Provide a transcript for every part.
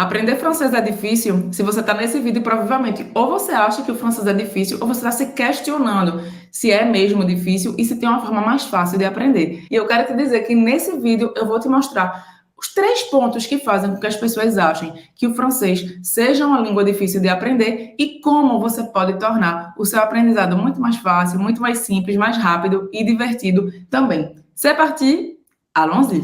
Aprender francês é difícil? Se você está nesse vídeo, provavelmente ou você acha que o francês é difícil ou você está se questionando se é mesmo difícil e se tem uma forma mais fácil de aprender. E eu quero te dizer que nesse vídeo eu vou te mostrar os 3 pontos que fazem com que as pessoas achem que o francês seja uma língua difícil de aprender e como você pode tornar o seu aprendizado muito mais fácil, muito mais simples, mais rápido e divertido também. C'est parti, allons-y!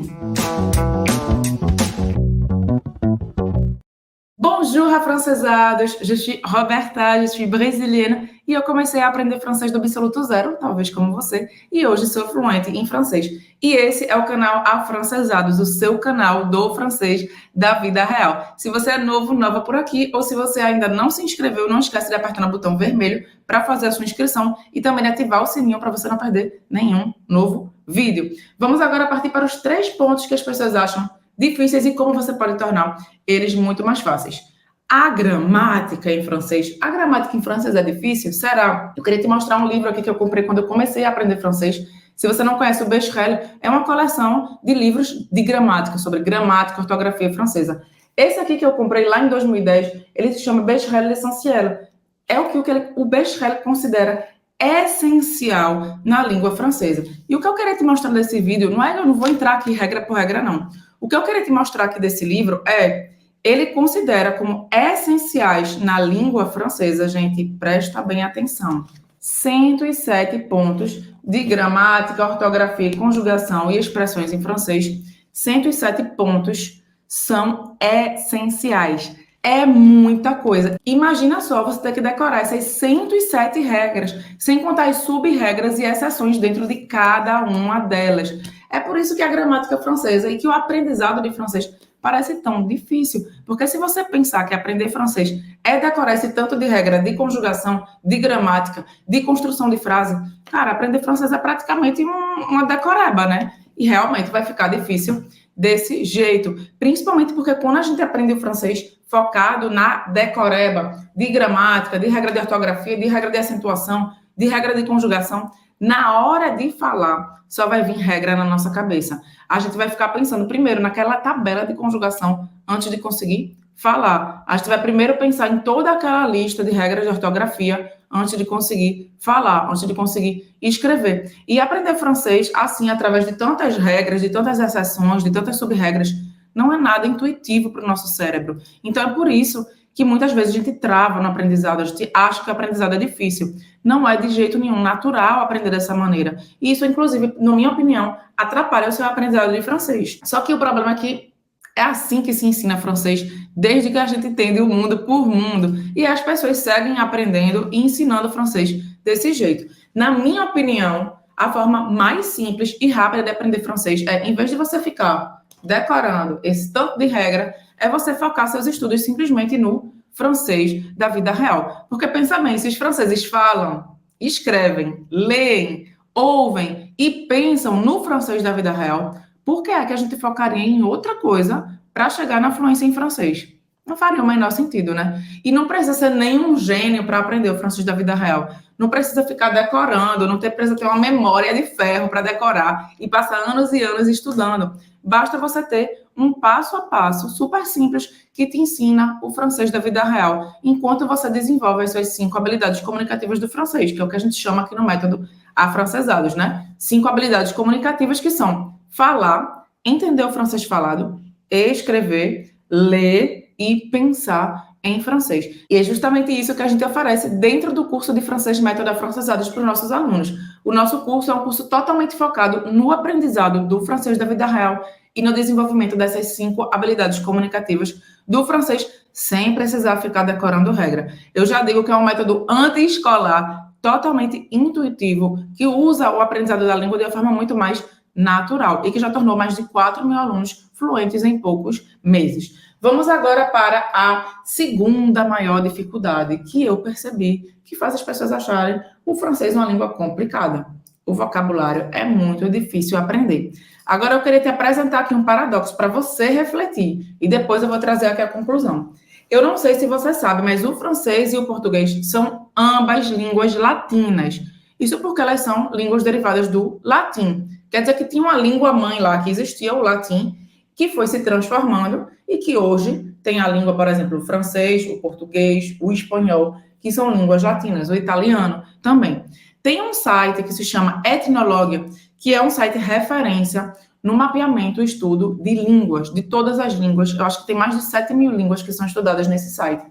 Bonjour, afrancesados! Je suis Roberta, je suis brésilienne e eu comecei a aprender francês do absoluto zero, talvez como você, e hoje sou fluente em francês. E esse é o canal Afrancesados, o seu canal do francês da vida real. Se você é novo, nova por aqui, ou se você ainda não se inscreveu, não esquece de apertar no botão vermelho para fazer a sua inscrição e também de ativar o sininho para você não perder nenhum novo vídeo. Vamos agora partir para os 3 pontos que as pessoas acham difíceis e como você pode tornar eles muito mais fáceis. A gramática em francês. A gramática em francês é difícil? Será? Eu queria te mostrar um livro aqui que eu comprei quando eu comecei a aprender francês. Se você não conhece o Becherel, é uma coleção de livros de gramática, sobre gramática, ortografia francesa. Esse aqui que eu comprei lá em 2010, ele se chama Becherel L'Essentiel. É o que o Becherel considera essencial na língua francesa. E o que eu queria te mostrar nesse vídeo, eu não vou entrar aqui regra por regra, não. O que eu queria te mostrar aqui desse livro é, ele considera como essenciais na língua francesa, gente, presta bem atenção, 107 pontos de gramática, ortografia, conjugação e expressões em francês. 107 pontos são essenciais. É muita coisa. Imagina só você ter que decorar essas 107 regras, sem contar as sub-regras e exceções dentro de cada uma delas. É por isso que a gramática francesa e que o aprendizado de francês parece tão difícil. Porque se você pensar que aprender francês é decorar esse tanto de regra de conjugação, de gramática, de construção de frase, cara, aprender francês é praticamente uma decoreba, né? E realmente vai ficar difícil desse jeito. Principalmente porque quando a gente aprende o francês focado na decoreba de gramática, de regra de ortografia, de regra de acentuação, de regra de conjugação, na hora de falar, só vai vir regra na nossa cabeça. A gente vai ficar pensando primeiro naquela tabela de conjugação antes de conseguir falar. A gente vai primeiro pensar em toda aquela lista de regras de ortografia antes de conseguir falar, antes de conseguir escrever. E aprender francês, assim, através de tantas regras, de tantas exceções, de tantas sub-regras, não é nada intuitivo para o nosso cérebro. Então, é por isso que muitas vezes a gente trava no aprendizado, a gente acha que o aprendizado é difícil. Não é de jeito nenhum natural aprender dessa maneira. E isso, inclusive, na minha opinião, atrapalha o seu aprendizado de francês. Só que o problema é que é assim que se ensina francês, desde que a gente entende o mundo por mundo. E as pessoas seguem aprendendo e ensinando francês desse jeito. Na minha opinião, a forma mais simples e rápida de aprender francês é, em vez de você ficar decorando esse tanto de regra, é você focar seus estudos simplesmente no francês da vida real. Porque pensa bem, se os franceses falam, escrevem, leem, ouvem e pensam no francês da vida real, por que é que a gente focaria em outra coisa para chegar na fluência em francês? Não faria o menor sentido, né? E não precisa ser nenhum gênio para aprender o francês da vida real. Não precisa ficar decorando, não precisa ter uma memória de ferro para decorar e passar anos e anos estudando. Basta você ter um passo a passo super simples que te ensina o francês da vida real, enquanto você desenvolve as suas 5 habilidades comunicativas do francês, que é o que a gente chama aqui no método Afrancesados, né? 5 habilidades comunicativas que são falar, entender o francês falado, escrever, ler e pensar em francês. E é justamente isso que a gente oferece dentro do curso de francês Método Afrancesados para os nossos alunos. O nosso curso é um curso totalmente focado no aprendizado do francês da vida real e no desenvolvimento dessas 5 habilidades comunicativas do francês, sem precisar ficar decorando regra. Eu já digo que é um método anti-escolar, totalmente intuitivo, que usa o aprendizado da língua de uma forma muito mais natural e que já tornou mais de 4 mil alunos fluentes em poucos meses. Vamos agora para a segunda maior dificuldade que eu percebi que faz as pessoas acharem o francês uma língua complicada. O vocabulário é muito difícil aprender. Agora eu queria te apresentar aqui um paradoxo para você refletir e depois eu vou trazer aqui a conclusão. Eu não sei se você sabe, mas o francês e o português são ambas línguas latinas. Isso porque elas são línguas derivadas do latim. Quer dizer que tinha uma língua mãe lá que existia, o latim, que foi se transformando e que hoje tem a língua, por exemplo, o francês, o português, o espanhol, que são línguas latinas, o italiano também. Tem um site que se chama Etnologue, que é um site referência no mapeamento e estudo de línguas, de todas as línguas. Eu acho que tem mais de 7.000 línguas que são estudadas nesse site.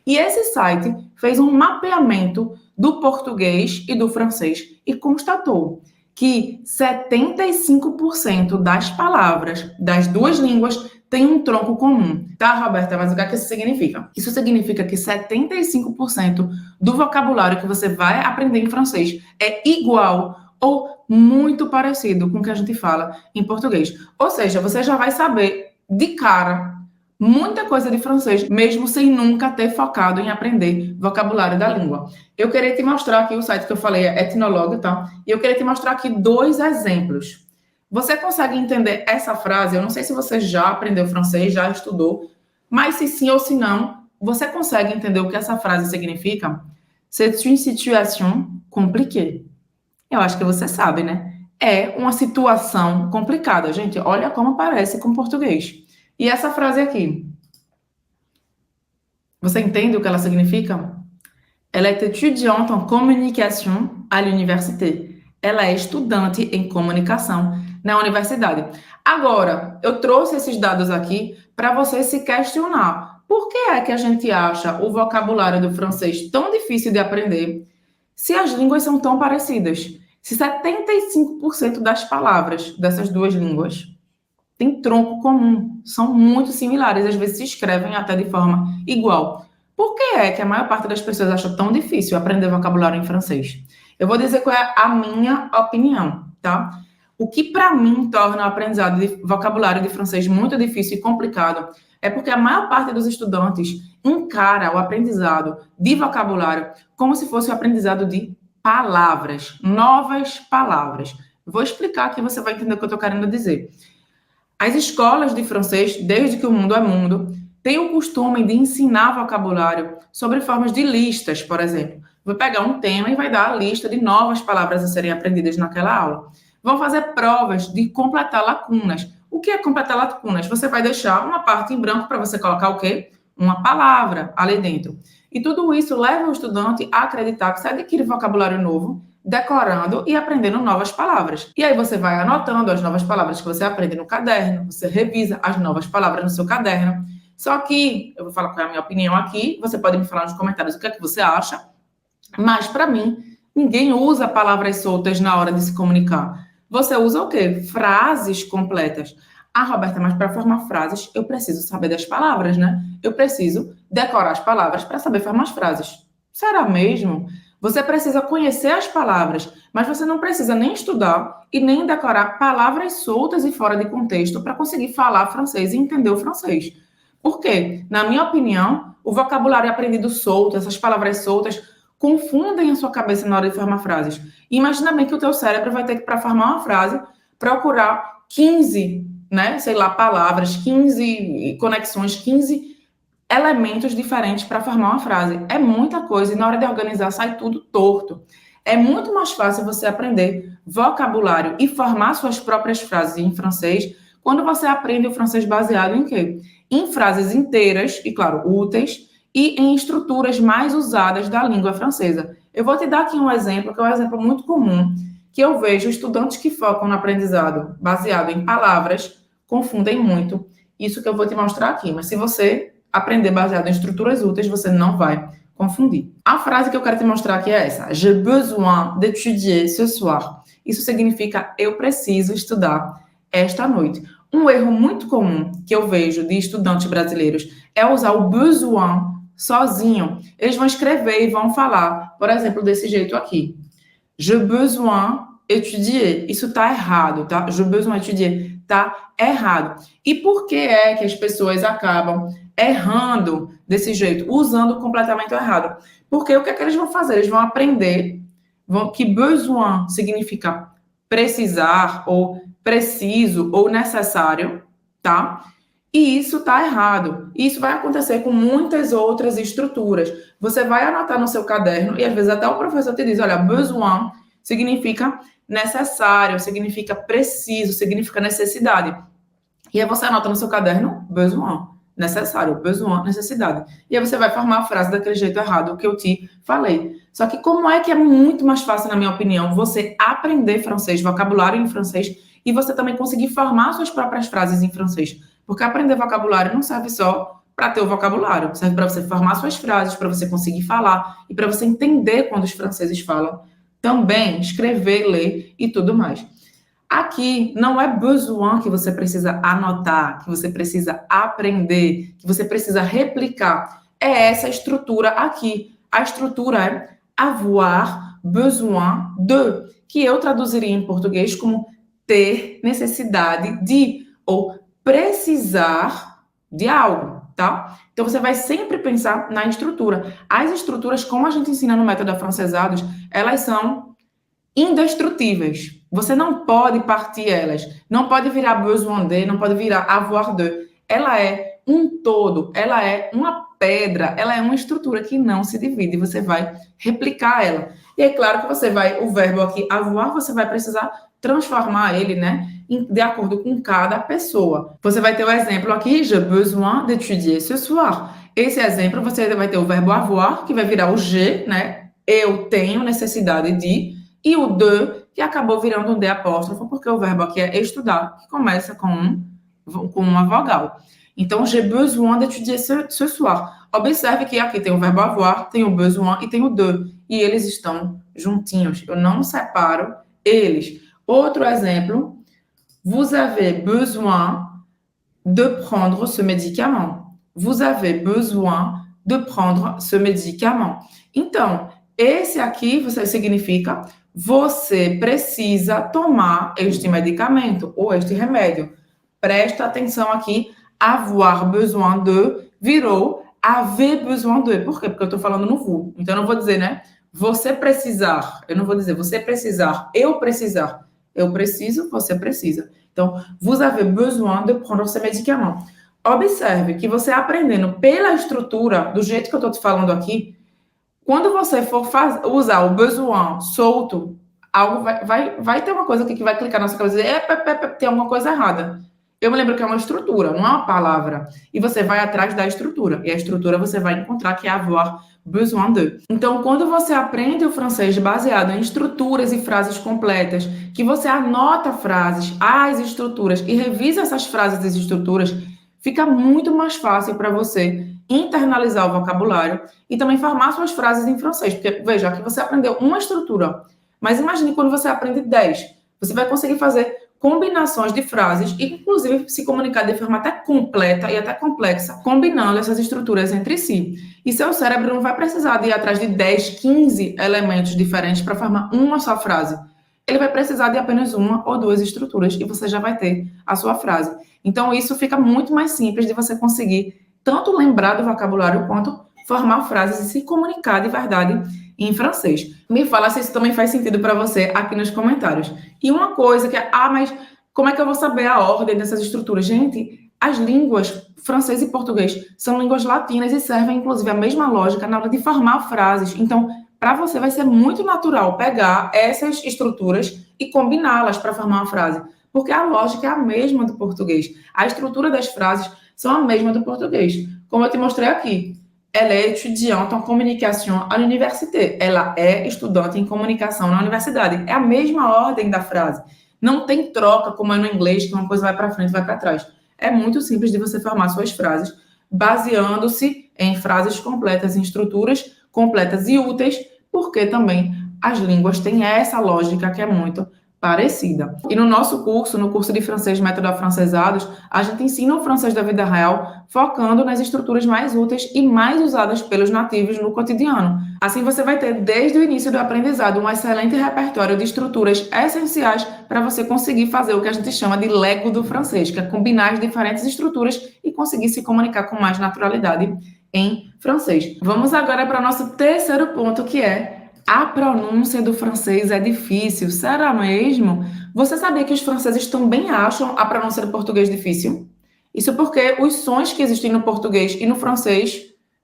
E esse site fez um mapeamento do português e do francês e constatou que 75% das palavras das duas línguas tem um tronco comum. Tá, Roberta? Mas o que é que isso significa? Isso significa que 75% do vocabulário que você vai aprender em francês é igual ou muito parecido com o que a gente fala em português. Ou seja, você já vai saber de cara muita coisa de francês, mesmo sem nunca ter focado em aprender vocabulário da língua. Eu queria te mostrar aqui o site que eu falei, é Etnologue, tá? E eu queria te mostrar aqui 2 exemplos. Você consegue entender essa frase? Eu não sei se você já aprendeu francês, já estudou, mas se sim ou se não, você consegue entender o que essa frase significa? C'est une situation compliquée. Eu acho que você sabe, né? É uma situação complicada. Gente, olha como parece com português. E essa frase aqui, você entende o que ela significa? Ela é étudiante en communication à l'université. Ela é estudante em comunicação na universidade. Agora, eu trouxe esses dados aqui para você se questionar. Por que é que a gente acha o vocabulário do francês tão difícil de aprender se as línguas são tão parecidas? Se 75% das palavras dessas duas línguas tem tronco comum, são muito similares, às vezes se escrevem até de forma igual. Por que é que a maior parte das pessoas acha tão difícil aprender vocabulário em francês? Eu vou dizer qual é a minha opinião, tá? O que para mim torna o aprendizado de vocabulário de francês muito difícil e complicado é porque a maior parte dos estudantes encara o aprendizado de vocabulário como se fosse o aprendizado de palavras, novas palavras. Vou explicar aqui, você vai entender o que eu estou querendo dizer. As escolas de francês, desde que o mundo é mundo, têm o costume de ensinar vocabulário sobre formas de listas, por exemplo. Vou pegar um tema e vai dar a lista de novas palavras a serem aprendidas naquela aula. Vão fazer provas de completar lacunas. O que é completar lacunas? Você vai deixar uma parte em branco para você colocar o quê? Uma palavra ali dentro. E tudo isso leva o estudante a acreditar que se adquire vocabulário novo, decorando e aprendendo novas palavras. E aí você vai anotando as novas palavras que você aprende no caderno, você revisa as novas palavras no seu caderno. Só que, eu vou falar qual é a minha opinião aqui, você pode me falar nos comentários o que é que você acha, mas para mim, ninguém usa palavras soltas na hora de se comunicar. Você usa o quê? Frases completas. Ah, Roberta, mas para formar frases, eu preciso saber das palavras, né? Eu preciso decorar as palavras para saber formar as frases. Será mesmo? Você precisa conhecer as palavras, mas você não precisa nem estudar e nem decorar palavras soltas e fora de contexto para conseguir falar francês e entender o francês. Por quê? Na minha opinião, o vocabulário aprendido solto, essas palavras soltas, confundem a sua cabeça na hora de formar frases. Imagina bem que o teu cérebro vai ter que, para formar uma frase, procurar 15, né, sei lá, palavras, 15 conexões, 15 elementos diferentes para formar uma frase. É muita coisa e na hora de organizar sai tudo torto. É muito mais fácil você aprender vocabulário e formar suas próprias frases em francês quando você aprende o francês baseado em quê? Em frases inteiras e, claro, úteis e em estruturas mais usadas da língua francesa. Eu vou te dar aqui um exemplo, que é um exemplo muito comum, que eu vejo estudantes que focam no aprendizado baseado em palavras confundem muito. Isso que eu vou te mostrar aqui, mas se você aprender baseado em estruturas úteis, você não vai confundir. A frase que eu quero te mostrar aqui é essa: J'ai besoin d'étudier ce soir. Isso significa eu preciso estudar esta noite. Um erro muito comum que eu vejo de estudantes brasileiros é usar o besoin sozinho. Eles vão escrever e vão falar, por exemplo, desse jeito aqui. J'ai besoin étudier. Isso está errado, tá? J'ai besoin étudier. Está errado. E por que é que as pessoas acabam errando desse jeito, usando completamente errado? Porque o que é que eles vão fazer? Eles vão aprender que besoin significa precisar, ou preciso, ou necessário, tá? E isso está errado. Isso vai acontecer com muitas outras estruturas. Você vai anotar no seu caderno, e às vezes até o professor te diz, olha, besoin significa necessário, significa preciso, significa necessidade. E aí você anota no seu caderno besoin, necessário, besoin, necessidade. E aí você vai formar a frase daquele jeito errado que eu te falei. Só que como é que é muito mais fácil, na minha opinião, você aprender francês, vocabulário em francês, e você também conseguir formar suas próprias frases em francês. Porque aprender vocabulário não serve só para ter o vocabulário, serve para você formar suas frases, para você conseguir falar e para você entender quando os franceses falam, também escrever, ler e tudo mais. Aqui não é besoin que você precisa anotar, que você precisa aprender, que você precisa replicar. É essa estrutura aqui. A estrutura é avoir besoin de, que eu traduziria em português como ter necessidade de ou precisar de algo, tá? Então você vai sempre pensar na estrutura. As estruturas, como a gente ensina no método Afrancesados, elas são indestrutíveis. Você não pode partir elas. Não pode virar besoin de, não pode virar avoir de. Ela é um todo, ela é uma pedra, ela é uma estrutura que não se divide. Você vai replicar ela. E é claro que você vai, o verbo aqui, avoir, você vai precisar transformar ele, né, de acordo com cada pessoa. Você vai ter o exemplo aqui, j'ai besoin d'étudier ce soir. Esse exemplo, você vai ter o verbo avoir, que vai virar o je, né, eu tenho necessidade de, e o de, que acabou virando um D apóstrofo, porque o verbo aqui é estudar, que começa com uma vogal. Então, j'ai besoin d'étudier ce soir. Observe que aqui tem o verbo avoir, tem o besoin e tem o de. E eles estão juntinhos. Eu não separo eles. Outro exemplo. Vous avez besoin de prendre ce médicament. Vous avez besoin de prendre ce médicament. Então, esse aqui significa você precisa tomar este medicamento ou este remédio. Presta atenção aqui, avoir besoin de virou avoir besoin de. Por quê? Porque eu estou falando no vous. Então, eu não vou dizer, né? Você precisar. Eu não vou dizer você precisar, eu precisar. Eu preciso, você precisa. Então, vous avez besoin de prendre ce médicament. Observe que você aprendendo pela estrutura, do jeito que eu estou te falando aqui, quando você for usar o besoin solto, algo vai ter uma coisa aqui que vai clicar na sua cabeça e dizer, tem alguma coisa errada. Eu me lembro que é uma estrutura, não é uma palavra. E você vai atrás da estrutura. E a estrutura você vai encontrar que é avoir besoin de. Então, quando você aprende o francês baseado em estruturas e frases completas, que você anota frases, as estruturas e revisa essas frases e estruturas, fica muito mais fácil para você internalizar o vocabulário e também formar suas frases em francês. Porque, veja, aqui você aprendeu uma estrutura, mas imagine quando você aprende 10. Você vai conseguir fazer combinações de frases e, inclusive, se comunicar de forma até completa e até complexa, combinando essas estruturas entre si. E seu cérebro não vai precisar de ir atrás de 10, 15 elementos diferentes para formar uma só frase. Ele vai precisar de apenas uma ou duas estruturas e você já vai ter a sua frase. Então, isso fica muito mais simples de você conseguir tanto lembrar do vocabulário quanto formar frases e se comunicar de verdade em francês. Me fala se isso também faz sentido para você aqui nos comentários. E uma coisa que é, mas como é que eu vou saber a ordem dessas estruturas? Gente, as línguas francês e português são línguas latinas e servem, inclusive, a mesma lógica na hora de formar frases. Então, para você vai ser muito natural pegar essas estruturas e combiná-las para formar uma frase, porque a lógica é a mesma do português. A estrutura das frases são a mesma do português. Como eu te mostrei aqui, ela é étudiante en communication à l'université. Ela é estudante em comunicação na universidade. É a mesma ordem da frase. Não tem troca, como é no inglês, que uma coisa vai para frente e vai para trás. É muito simples de você formar suas frases, baseando-se em frases completas, em estruturas completas e úteis, porque também as línguas têm essa lógica que é muito parecida. E no nosso curso, no curso de francês Método Afrancesados, a gente ensina o francês da vida real, focando nas estruturas mais úteis e mais usadas pelos nativos no cotidiano. Assim você vai ter, desde o início do aprendizado, um excelente repertório de estruturas essenciais para você conseguir fazer o que a gente chama de Lego do francês, que é combinar as diferentes estruturas e conseguir se comunicar com mais naturalidade em francês. Vamos agora para o nosso terceiro ponto, que é a pronúncia do francês é difícil. Será mesmo? Você sabia que os franceses também acham a pronúncia do português difícil? Isso porque os sons que existem no português e no francês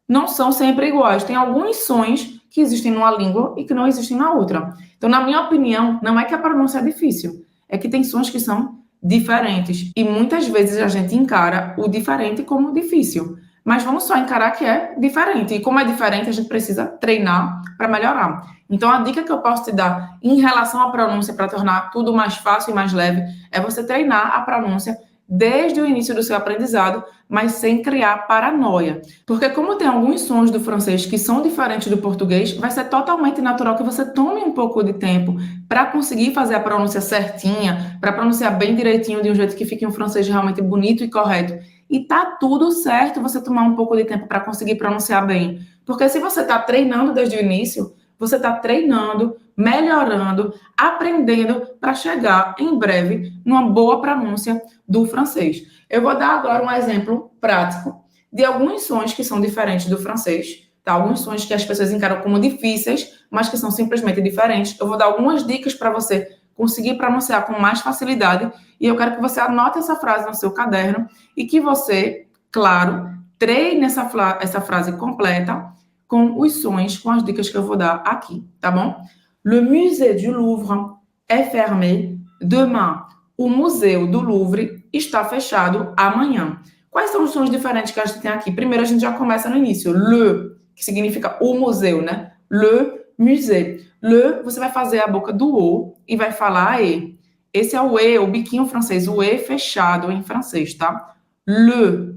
não são sempre iguais. Tem alguns sons que existem numa língua e que não existem na outra. Então, na minha opinião, não é que a pronúncia é difícil, é que tem sons que são diferentes. E muitas vezes a gente encara o diferente como difícil. Mas vamos só encarar que é diferente. E como é diferente, a gente precisa treinar para melhorar. Então, a dica que eu posso te dar em relação à pronúncia para tornar tudo mais fácil e mais leve é você treinar a pronúncia desde o início do seu aprendizado, mas sem criar paranoia. Porque como tem alguns sons do francês que são diferentes do português, vai ser totalmente natural que você tome um pouco de tempo para conseguir fazer a pronúncia certinha, para pronunciar bem direitinho de um jeito que fique um francês realmente bonito e correto. E tá tudo certo você tomar um pouco de tempo para conseguir pronunciar bem. Porque se você está treinando desde o início, você está treinando, melhorando, aprendendo para chegar em breve numa boa pronúncia do francês. Eu vou dar agora um exemplo prático de alguns sons que são diferentes do francês, tá? Alguns sons que as pessoas encaram como difíceis, mas que são simplesmente diferentes. Eu vou dar algumas dicas para você conseguir pronunciar com mais facilidade e eu quero que você anote essa frase no seu caderno e que você, claro, treine essa frase completa com os sons, com as dicas que eu vou dar aqui, tá bom? Le musée du Louvre est fermé demain. O Museu do Louvre está fechado amanhã. Quais são os sons diferentes que a gente tem aqui? Primeiro, a gente já começa no início. Le, que significa o museu, né? Le musée. Le, você vai fazer a boca do O e vai falar E. Esse é o E, o biquinho francês. O E fechado em francês, tá? Le,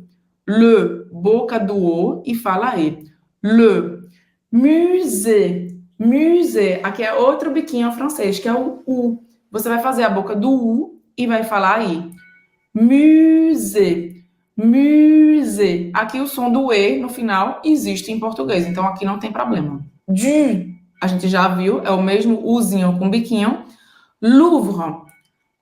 boca do O e fala E. Le musée. Musée. Aqui é outro biquinho francês, que é o U. Você vai fazer a boca do U e vai falar I. Musée. Musée. Aqui o som do E no final existe em português, então aqui não tem problema. Du, a gente já viu, é o mesmo Uzinho com biquinho. Louvre.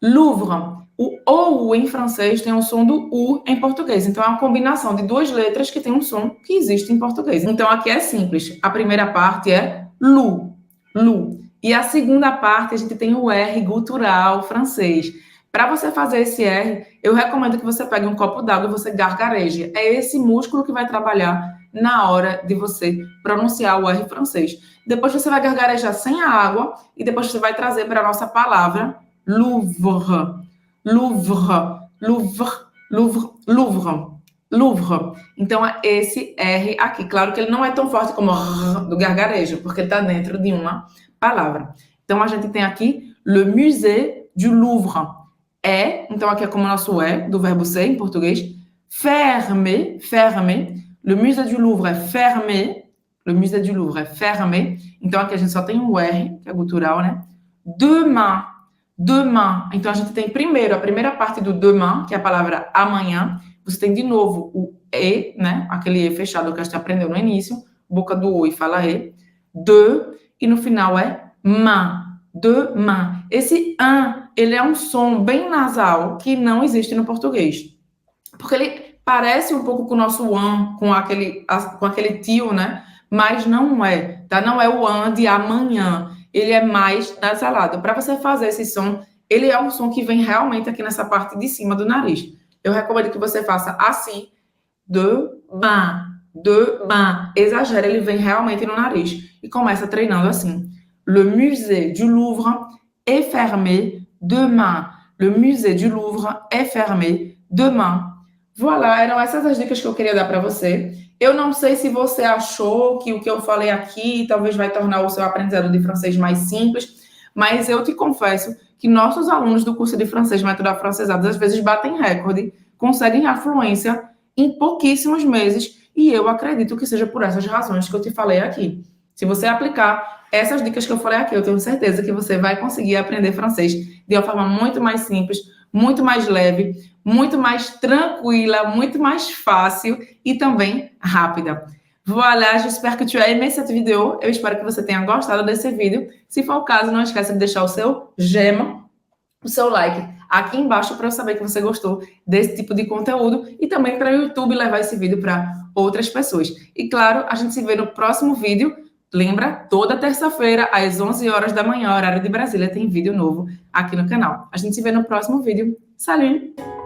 Louvre. O OU em francês tem o som do U em português. Então, é uma combinação de duas letras que tem um som que existe em português. Então, aqui é simples. A primeira parte é lu, lu. E a segunda parte, a gente tem o R gutural francês. Para você fazer esse R, eu recomendo que você pegue um copo d'água e você gargareje. É esse músculo que vai trabalhar na hora de você pronunciar o R francês. Depois você vai gargarejar sem a água e depois você vai trazer para a nossa palavra Louvre. Louvre, Louvre, Louvre, Louvre, Louvre. Então, é esse R aqui. Claro que ele não é tão forte como o R do gargarejo, porque ele está dentro de uma palavra. Então, a gente tem aqui le musée du Louvre. Então aqui é como o nosso do verbo ser em português. Fermé, fermé. Le musée du Louvre é fermé. Le musée du Louvre é fermé. Então aqui a gente só tem o R, que é gutural, né? Demain. Demain. Então, a gente tem primeiro a primeira parte do demain, que é a palavra amanhã. Você tem de novo o E, né? Aquele E fechado que a gente aprendeu no início. Boca do O e fala E. De. E no final é main. Demain. Esse an, ele é um som bem nasal que não existe no português. Porque ele parece um pouco com o nosso an, com aquele tio, né? Mas não é, tá? Não é o an de amanhã. Ele é mais nasalado. Para você fazer esse som, ele é um som que vem realmente aqui nessa parte de cima do nariz. Eu recomendo que você faça assim, demain, demain. Exagera, ele vem realmente no nariz. E começa treinando assim. Le musée du Louvre est fermé demain. Le musée du Louvre est fermé demain. Voilà, eram essas as dicas que eu queria dar para você. Eu não sei se você achou que o que eu falei aqui talvez vai tornar o seu aprendizado de francês mais simples, mas eu te confesso que nossos alunos do curso de francês Método Afrancesado às vezes batem recorde, conseguem a fluência em pouquíssimos meses, e eu acredito que seja por essas razões que eu te falei aqui. Se você aplicar essas dicas que eu falei aqui, eu tenho certeza que você vai conseguir aprender francês de uma forma muito mais simples, muito mais leve, muito mais tranquila, muito mais fácil e também rápida. Voilà, j'espère que tu as aimé cette vidéo. Eu espero que você tenha gostado desse vídeo. Se for o caso, não esqueça de deixar o seu gema, o seu like aqui embaixo para eu saber que você gostou desse tipo de conteúdo e também para o YouTube levar esse vídeo para outras pessoas. E claro, a gente se vê no próximo vídeo. Lembra, toda terça-feira, às 11 horas da manhã, horário de Brasília, tem vídeo novo aqui no canal. A gente se vê no próximo vídeo. Salut!